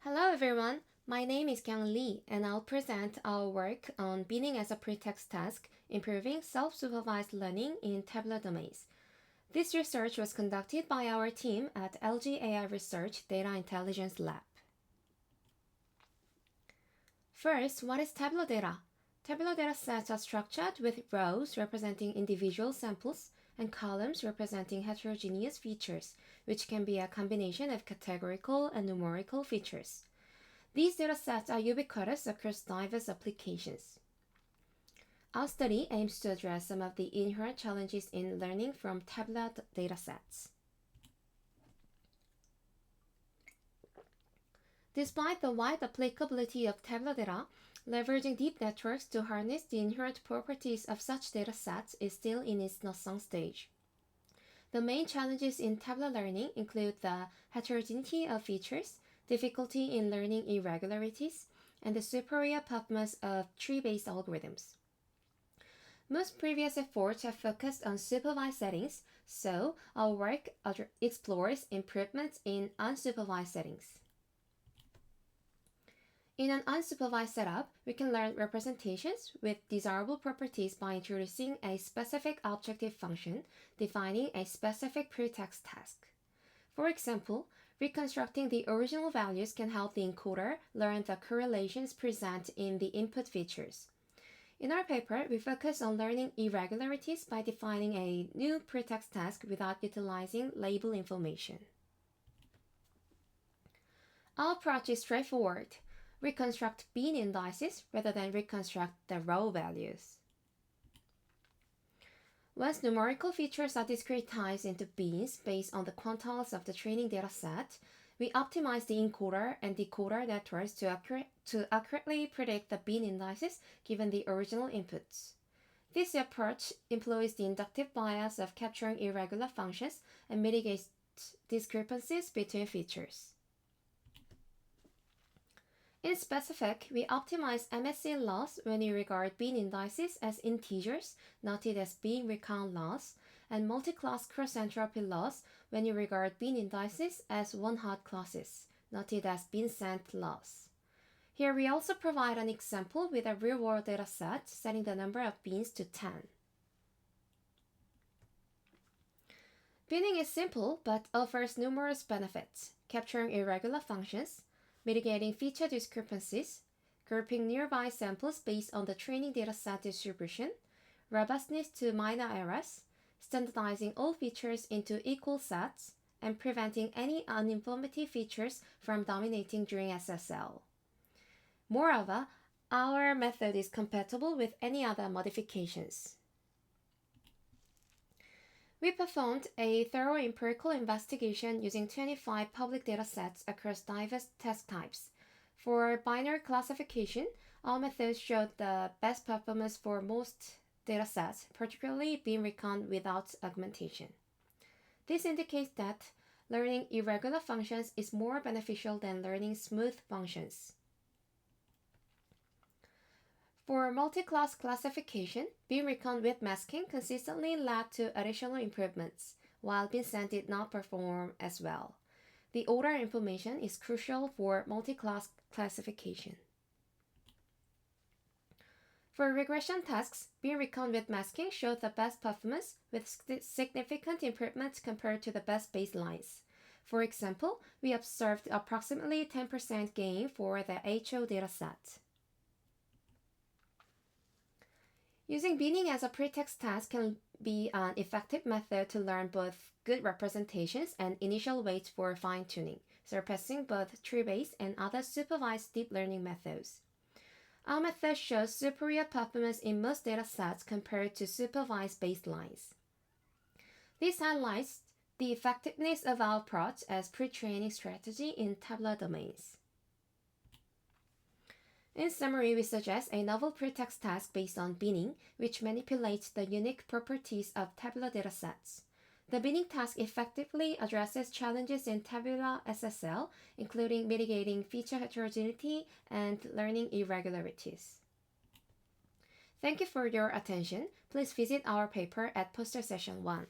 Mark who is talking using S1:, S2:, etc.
S1: Hello everyone, my name is Kyung Lee and I'll present our work on binning as a pretext task, improving self-supervised learning in tabular domains. This research was conducted by our team at LG AI Research Data Intelligence Lab. First, what is tabular data? Tabular data sets are structured with rows representing individual samples and columns representing heterogeneous features, which can be a combination of categorical and numerical features. These datasets are ubiquitous across diverse applications. Our study aims to address some of the inherent challenges in learning from tabular datasets. Despite the wide applicability of tabular data, leveraging deep networks to harness the inherent properties of such datasets is still in its nascent stage. The main challenges in tabular learning include the heterogeneity of features, difficulty in learning irregularities, and the superior performance of tree-based algorithms. Most previous efforts have focused on supervised settings, so our work explores improvements in unsupervised settings. In an unsupervised setup, we can learn representations with desirable properties by introducing a specific objective function defining a specific pretext task. For example, reconstructing the original values can help the encoder learn the correlations present in the input features. In our paper, we focus on learning irregularities by defining a new pretext task without utilizing label information. Our approach is straightforward. Reconstruct bin indices rather than reconstruct the row values. Once numerical features are discretized into bins based on the quantiles of the training dataset, we optimize the encoder and decoder networks to accurately predict the bin indices given the original inputs. This approach employs the inductive bias of capturing irregular functions and mitigates discrepancies between features. In specific, we optimize MSE loss when we regard bin indices as integers, noted as bin recount loss, and multi-class cross-entropy loss when we regard bin indices as one-hot classes, noted as bin cent loss. Here we also provide an example with a real-world dataset setting the number of bins to 10. Binning is simple but offers numerous benefits, capturing irregular functions, mitigating feature discrepancies, grouping nearby samples based on the training dataset distribution, robustness to minor errors, standardizing all features into equal sets, and preventing any uninformative features from dominating during SSL. Moreover, our method is compatible with any other modifications. We performed a thorough empirical investigation using 25 public datasets across diverse task types. For binary classification, our method showed the best performance for most datasets, particularly bin recount without augmentation. This indicates that learning irregular functions is more beneficial than learning smooth functions. For multi-class classification, bin recount with masking consistently led to additional improvements, while bin cent did not perform as well. The order information is crucial for multi-class classification. For regression tasks, bin recount with masking showed the best performance with significant improvements compared to the best baselines. For example, we observed approximately 10% gain for the HO dataset. Using binning as a pretext task can be an effective method to learn both good representations and initial weights for fine-tuning, surpassing both tree-based and other supervised deep learning methods. Our method shows superior performance in most datasets compared to supervised baselines. This highlights the effectiveness of our approach as pre-training strategy in tabular domains. In summary, we suggest a novel pretext task based on binning, which manipulates the unique properties of tabular datasets. The binning task effectively addresses challenges in tabular SSL, including mitigating feature heterogeneity and learning irregularities. Thank you for your attention. Please visit our paper at poster session 1.